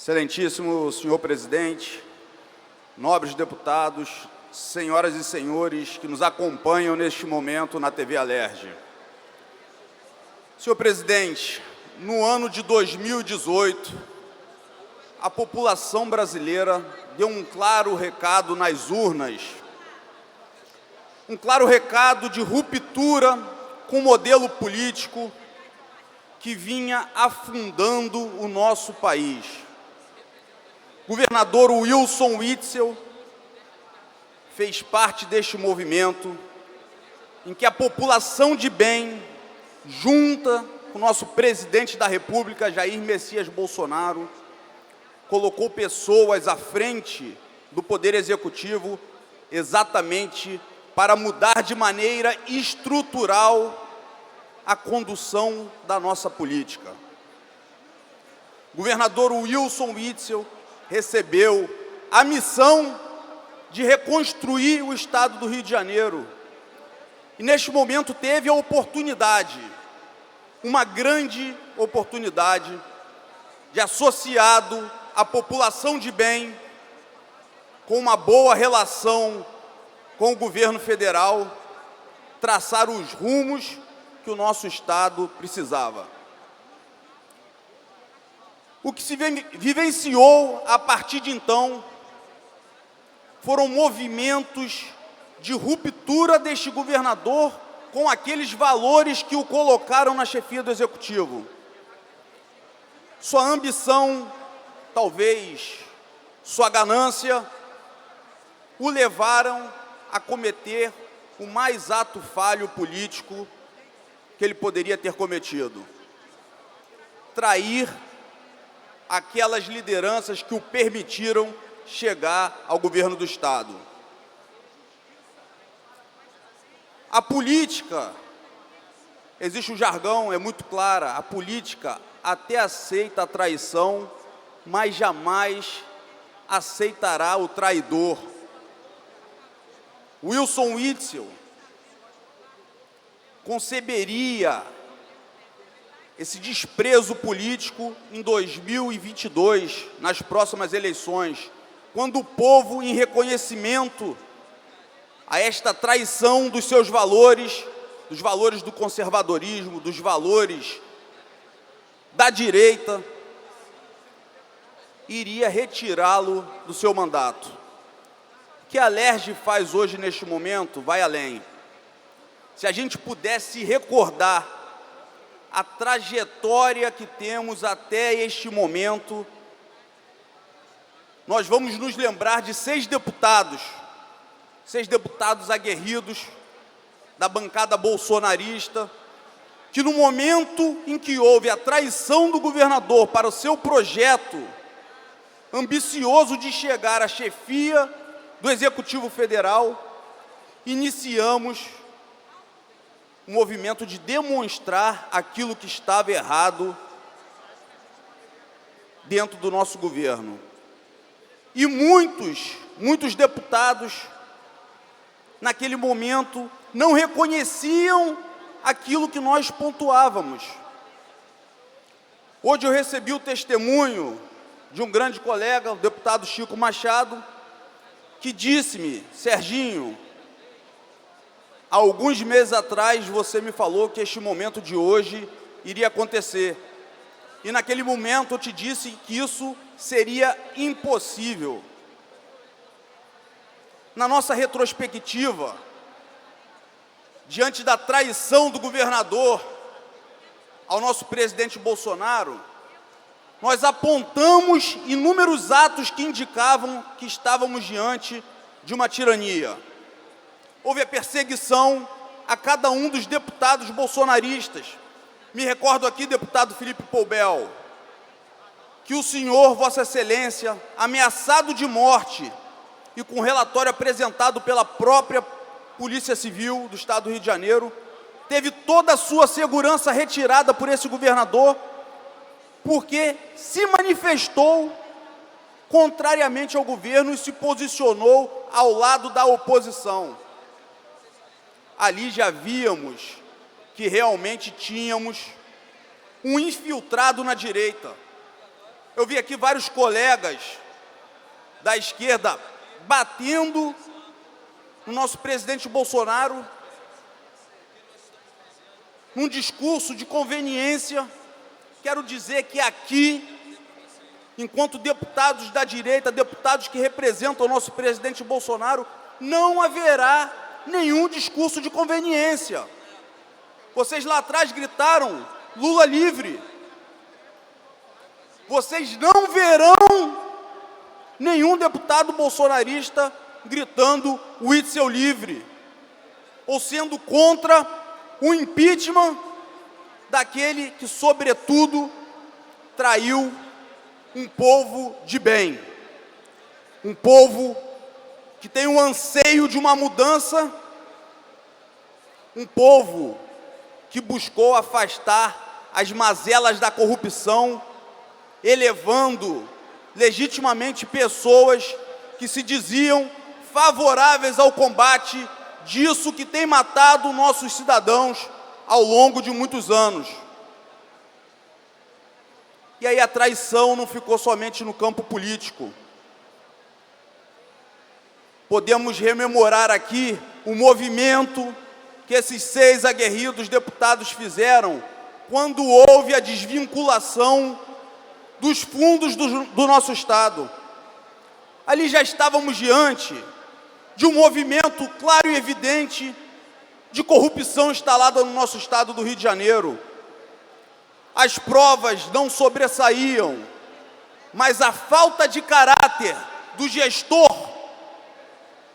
Excelentíssimo senhor presidente, nobres deputados, senhoras e senhores que nos acompanham neste momento na TV Alerj. Senhor presidente, no ano de 2018, a população brasileira deu um claro recado nas urnas, um claro recado de ruptura com o modelo político que vinha afundando o nosso país. Governador Wilson Witzel fez parte deste movimento em que a população de bem, junta com o nosso presidente da República, Jair Messias Bolsonaro, colocou pessoas à frente do Poder Executivo exatamente para mudar de maneira estrutural a condução da nossa política. Governador Wilson Witzel recebeu a missão de reconstruir o estado do Rio de Janeiro. E neste momento teve a oportunidade, uma grande oportunidade, de associado à população de bem, com uma boa relação com o governo federal, traçar os rumos que o nosso estado precisava. O que se vivenciou a partir de então foram movimentos de ruptura deste governador com aqueles valores que o colocaram na chefia do Executivo. Sua ambição, talvez sua ganância, o levaram a cometer o mais ato falho político que ele poderia ter cometido: trair aquelas lideranças que o permitiram chegar ao governo do Estado. A política, existe um jargão, é muito clara, a política até aceita a traição, mas jamais aceitará o traidor. Wilson Witzel conceberia esse desprezo político em 2022, nas próximas eleições, quando o povo, em reconhecimento a esta traição dos seus valores, dos valores do conservadorismo, dos valores da direita, iria retirá-lo do seu mandato. O que a Alerj faz hoje, neste momento, vai além. Se a gente pudesse recordar a trajetória que temos até este momento, nós vamos nos lembrar de 6 deputados aguerridos da bancada bolsonarista, que no momento em que houve a traição do governador para o seu projeto ambicioso de chegar à chefia do Executivo Federal, iniciamos um movimento de demonstrar aquilo que estava errado dentro do nosso governo. E muitos deputados, naquele momento, não reconheciam aquilo que nós pontuávamos. Hoje eu recebi o testemunho de um grande colega, o deputado Chico Machado, que disse-me: Serginho, há alguns meses atrás você me falou que este momento de hoje iria acontecer. E naquele momento eu te disse que isso seria impossível. Na nossa retrospectiva, diante da traição do governador ao nosso presidente Bolsonaro, nós apontamos inúmeros atos que indicavam que estávamos diante de uma tirania. Houve a perseguição a cada um dos deputados bolsonaristas. Me recordo aqui, deputado Felipe Poubel, que o senhor, Vossa Excelência, ameaçado de morte e com relatório apresentado pela própria Polícia Civil do Estado do Rio de Janeiro, teve toda a sua segurança retirada por esse governador, porque se manifestou contrariamente ao governo e se posicionou ao lado da oposição. Ali já víamos que realmente tínhamos um infiltrado na direita, Eu vi aqui vários colegas da esquerda batendo no nosso presidente Bolsonaro, num discurso de conveniência. Quero dizer que aqui, enquanto deputados da direita, deputados que representam o nosso presidente Bolsonaro, não haverá nenhum discurso de conveniência. Vocês lá atrás gritaram Lula livre. Vocês não verão nenhum deputado bolsonarista gritando Witzel livre, ou sendo contra o impeachment daquele que, sobretudo, traiu um povo de bem, um povo que tem um anseio de uma mudança, um povo que buscou afastar as mazelas da corrupção, elevando legitimamente pessoas que se diziam favoráveis ao combate disso que tem matado nossos cidadãos ao longo de muitos anos. E aí a traição não ficou somente no campo político. Podemos rememorar aqui o movimento que esses 6 aguerridos deputados fizeram quando houve a desvinculação dos fundos do nosso Estado. Ali já estávamos diante de um movimento claro e evidente de corrupção instalada no nosso Estado do Rio de Janeiro. As provas não sobressaíam, mas a falta de caráter do gestor,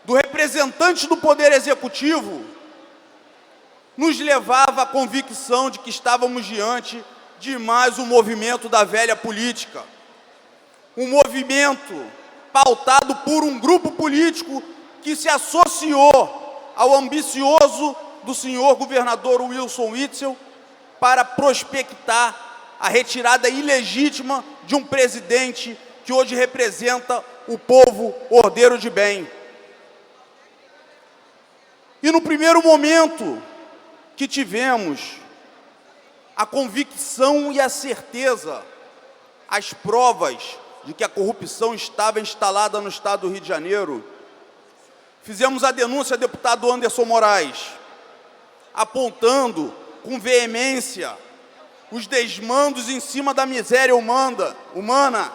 do representante do Poder Executivo, nos levava à convicção de que estávamos diante de mais um movimento da velha política. Um movimento pautado por um grupo político que se associou ao ambicioso do senhor governador Wilson Witzel para prospectar a retirada ilegítima de um presidente que hoje representa o povo ordeiro de bem. E no primeiro momento que tivemos a convicção e a certeza, as provas de que a corrupção estava instalada no Estado do Rio de Janeiro, fizemos a denúncia ao deputado Anderson Moraes, apontando com veemência os desmandos em cima da miséria humana.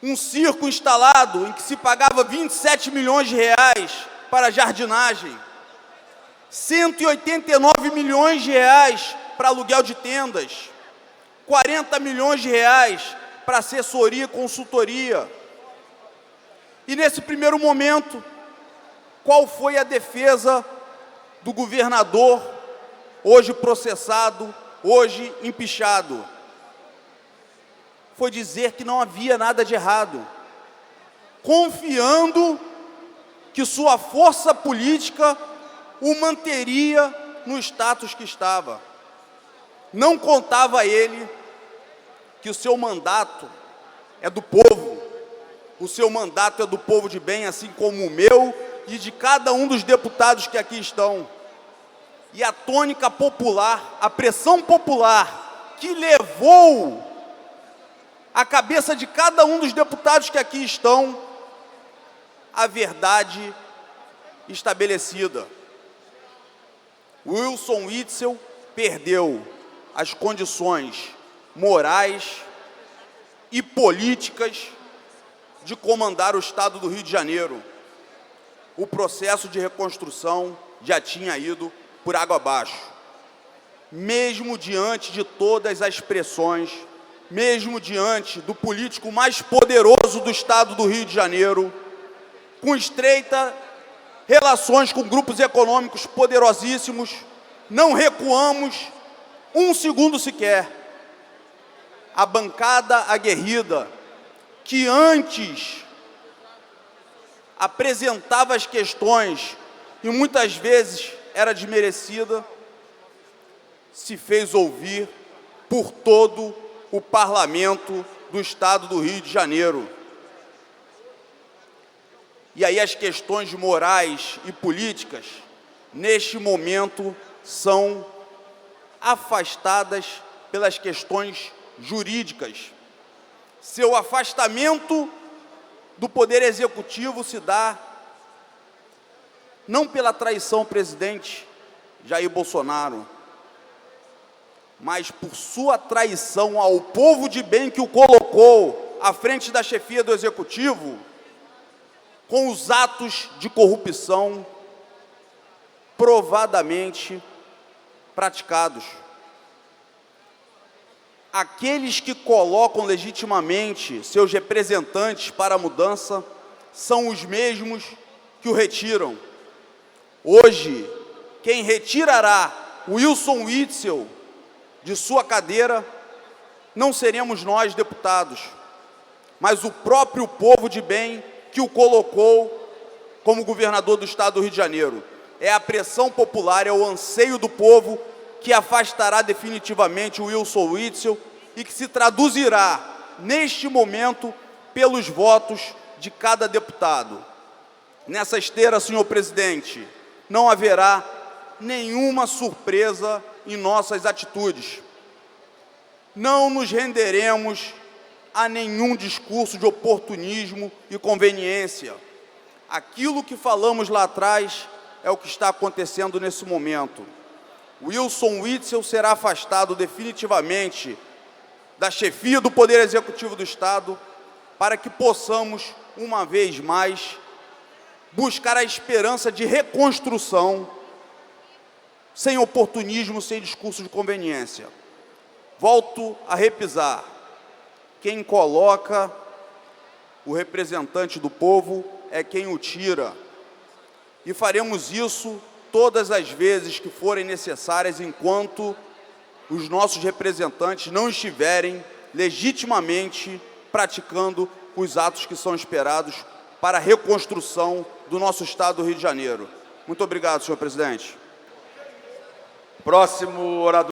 Um circo instalado em que se pagava 27 milhões de reais para jardinagem, 189 milhões de reais para aluguel de tendas, 40 milhões de reais para assessoria e consultoria. E nesse primeiro momento, qual foi a defesa do governador, hoje processado, hoje empichado? Foi dizer que não havia nada de errado, confiando que sua força política o manteria no status que estava. Não contava a ele que o seu mandato é do povo, o seu mandato é do povo de bem, assim como o meu e de cada um dos deputados que aqui estão. E a tônica popular, a pressão popular que levou a cabeça de cada um dos deputados que aqui estão a verdade estabelecida. Wilson Witzel perdeu as condições morais e políticas de comandar o Estado do Rio de Janeiro. O processo de reconstrução já tinha ido por água abaixo. Mesmo diante de todas as pressões, mesmo diante do político mais poderoso do Estado do Rio de Janeiro, com estreitas relações com grupos econômicos poderosíssimos, não recuamos um segundo sequer. A bancada aguerrida, que antes apresentava as questões e muitas vezes era desmerecida, se fez ouvir por todo o parlamento do Estado do Rio de Janeiro. E aí as questões morais e políticas, neste momento, são afastadas pelas questões jurídicas. Seu afastamento do poder executivo se dá não pela traição ao presidente Jair Bolsonaro, mas por sua traição ao povo de bem que o colocou à frente da chefia do executivo, com os atos de corrupção provadamente praticados. Aqueles que colocam legitimamente seus representantes para a mudança são os mesmos que o retiram. Hoje, quem retirará Wilson Witzel de sua cadeira não seremos nós, deputados, mas o próprio povo de bem que o colocou como governador do estado do Rio de Janeiro. É a pressão popular, é o anseio do povo que afastará definitivamente o Wilson Witzel e que se traduzirá, neste momento, pelos votos de cada deputado. Nessa esteira, senhor presidente, não haverá nenhuma surpresa em nossas atitudes. Não nos renderemos a nenhum discurso de oportunismo e conveniência. Aquilo que falamos lá atrás é o que está acontecendo nesse momento. Wilson Witzel será afastado definitivamente da chefia do Poder Executivo do Estado para que possamos, uma vez mais, buscar a esperança de reconstrução sem oportunismo, sem discurso de conveniência. Volto a repisar, quem coloca o representante do povo é quem o tira. E faremos isso todas as vezes que forem necessárias, enquanto os nossos representantes não estiverem legitimamente praticando os atos que são esperados para a reconstrução do nosso estado do Rio de Janeiro. Muito obrigado, senhor presidente. Próximo orador.